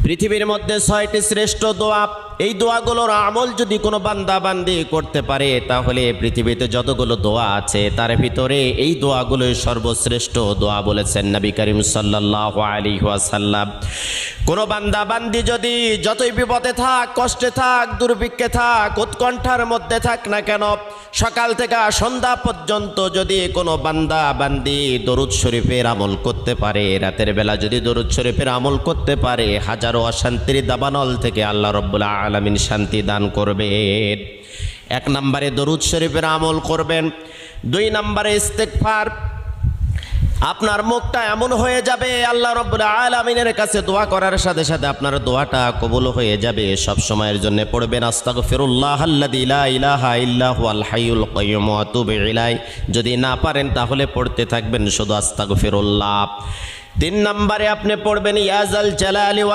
পৃথিবীর মধ্যে 6টি শ্রেষ্ঠ দোয়া, এই দোয়াগুলোর আমল যদি কোনো বান্দা বান্দি করতে পারে তাহলে পৃথিবীতে যতগুলো দোয়া আছে তার ভিতরে এই দোয়াগুলোই সর্বশ্রেষ্ঠ দোয়া বলেছেন নবী করিম সাল্লাল্লাহু আলাইহি ওয়াসাল্লাম। কোনো বান্দা বান্দি যদি যতই বিপদে থাক, কষ্টে থাক, দুর্ভিক্ষে থাক, উৎকণ্ঠার মধ্যে থাক না কেন, সকাল থেকে সন্ধ্যা পর্যন্ত যদি কোনো বান্দা বান্দি দরুদ শরীফের আমল করতে পারে, রাতের বেলা যদি দরুদ শরীফের আমল করতে পারে, হাজারো অশান্তির দাবানল থেকে আল্লাহ রাব্বুল আলামিন শান্তি দান করবেন। 1 নম্বরে দরুদ শরীফের আমল করবেন। 2 নম্বরে ইস্তেগফার। আপনার মুখটা এমন হয়ে যাবে আল্লাহ রাব্বুল আলামিনের কাছে দোয়া করার সাথে সাথে আপনার দোয়াটা কবুল হয়ে যাবে। সব সময়ের জন্য পড়বেন আস্তাগফিরুল্লাহাল্লাযী লা ইলাহা ইল্লা হুয়াল হাইয়ুল কাইয়্যুম ওয়া আতুবু ইলাইহি। যদি না পারেন তাহলে পড়তে থাকবেন শুধু আস্তাগফিরুল্লাহ। 3 নম্বরে আপনি পড়বেন ইয়া যাল জালালি ওয়া